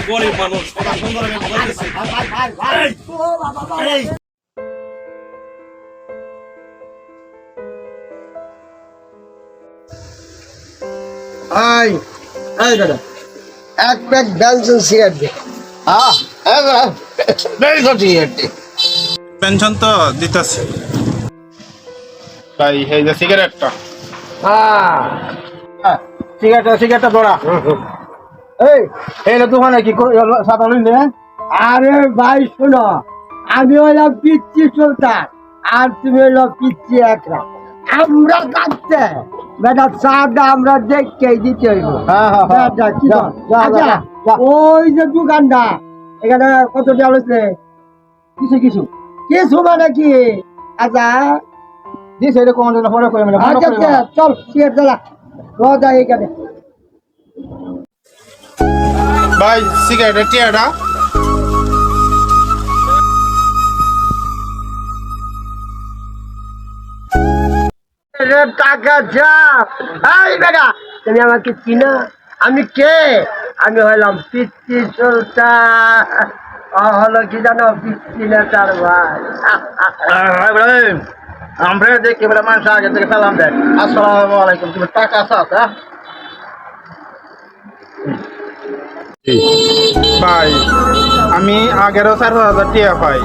গরিব মানুষ দাদা এক প্যাক বেনসন সিগারেট দে। পেনশন তো দিতেছে ভাই, এই যে সিগারেটটা, সিগারেটটা ধরা। এই দোকানে কি সাদা লইলে? আরে ভাই শোনো, আমি হইলাম পিচ্ছি সুলতান আর তুমি হইল পিচ্ছি একরা। আমরা কাটতে বেটা চাটা আমরা দেখতে দিতে হইব। বেটা, কি কর? আচ্ছা, ওই যে দোকানটা এখানে কত টাকা হয়েছে? কিছু কিছু কিছু মানে কি? আচ্ছা দিছে, এটা কোন পরে করে মানে আচ্ছা আচ্ছা, চল সিগারেট জ্বালা রোজা এখানে। ভাই সিগারেটের টিয়াটা। টাকা যা। এই বেটা, তুমি আমাকে চিনো? আমি কে? আমি হইলাম পিচ্ছি সুলতান। হলো কি জানো, পিচ্ছি নেতার ভাই। আমরা দেখি বলে মানুষ আগে থেকে সালাম দেয়, আসসালামু আলাইকুম, তুমি টাকা আছে? ভাই আমি আগেরও 4,000 টাকা পাই,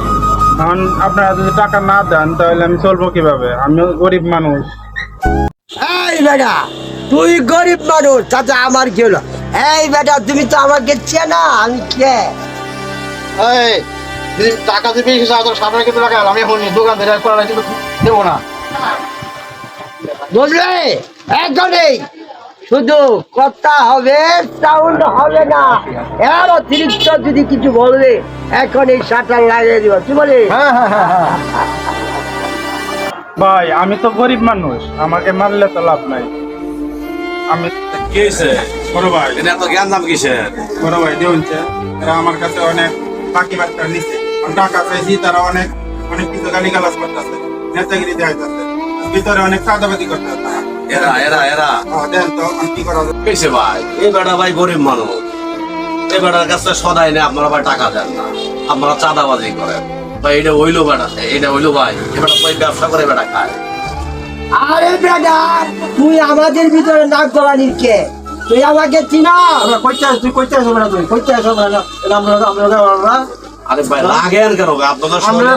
এখন আপনারা যদি টাকা না দেন তাহলে আমি চলবো কিভাবে? আমি গরিব মানুষ। এই বেটা, তুই গরিব মানুষ, চাচা আমার কি হলো? এই বেটা, তুমি তো আমাকে চেনা, আমি কে? টাকা দিবি সামনে কিন্তু টাকা আমি এখন দোকান থেকে করা কিন্তু দেবো না। বুঝলে? এখনই শুধু কথা হবে, সাউন্ড হবে না। এর অতিরিক্ত যদি কিছু বলবে এখন এই শাটার লাগিয়ে দিব। কি বলি? ভাই আমি তো গরিব মানুষ, আমাকে মারলে তো লাভ নাই। আমি কি হয়েছে? বড় ভাই, এটা এত জ্ঞান দাম কিসের? বড় ভাই দেউনছে, এরা আমার কাছে অনেক বাকি বাচ্চা নিচ্ছে, টাকা চাইছি, তারা অনেক অনেক কিছু গালিগালাজ করতেছে, নেতাগিরি দেখাইতেছে, ভিতরে অনেক চাঁদাবাদি করতেছে। এরা এরা এরা দেন তো আমি কি করা যাবে? কিসে ভাই? এই বেটা ভাই গরিব মানুষ, এই বেটার কাছে সদাই নেই, আপনারা ভাই টাকা দেন না, আপনারা চাঁদাবাজি করেন ভাই। এটা হইলো বেটা, এটা হইলো ভাই, এবার ভাই ব্যবসা করে বেটা খায়। আরে বেটা, তুই আমাদের ভিতরে নাক গলানির কে? তুই আমাকে চিনা? তুই কইতে আসো না, তুই কইতে আসো না, আমরা আরে ভাই রাগেন কেন ভাই? আপনাদের শরীরে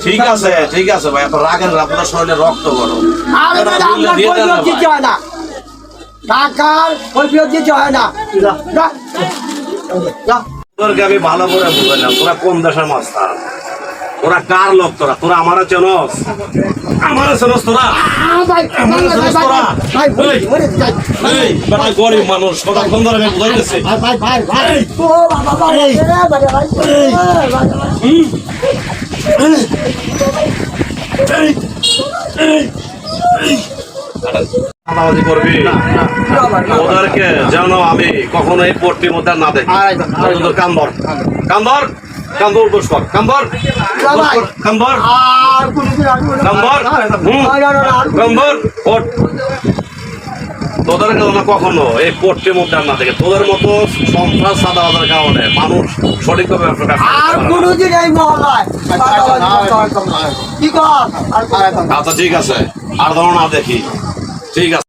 ঠিক আছে ঠিক আছে ভাই, আপনার রাগেন না, আপনাদের শরীরে রক্ত গরম। আরে বেটা, আমরা কৈফিয়ত দিতে হয় না, টাকার কৈফিয়ত দিতে হয় না। যা, যা, যা। তোরকে আমি ভালো করে বুঝাইলাম, তোরা কোন দেশের মাস্টার, তোরা কার লোক, তোরা আমারও চেনস, আমারও চেনস তোরা, আমারও চেনস তোরা। এই বেটা গরিব মানুষ, কতক্ষণ ধরে আমি বুঝাইতেছি। চাঁদাবাজি করবি ওদেরকে যেন আমি কখনো এই পট্টির মধ্যে না দেখি। কান্দর কান্দর কান্দর উঠোস কর, কান্দর কান্দর কান্দর কান্দর ওঠ। তোদেরকে যেন কখনো এই পট্টির মধ্যে না দেখে, তোদের মতো সন্ত্রাস চাঁদাবাজের কারণে মানুষ সঠিকভাবে আর কোনোদিন এই মহল্লায় কি কর? আচ্ছা ঠিক আছে, আর ধরো না দেখি, ঠিক আছে।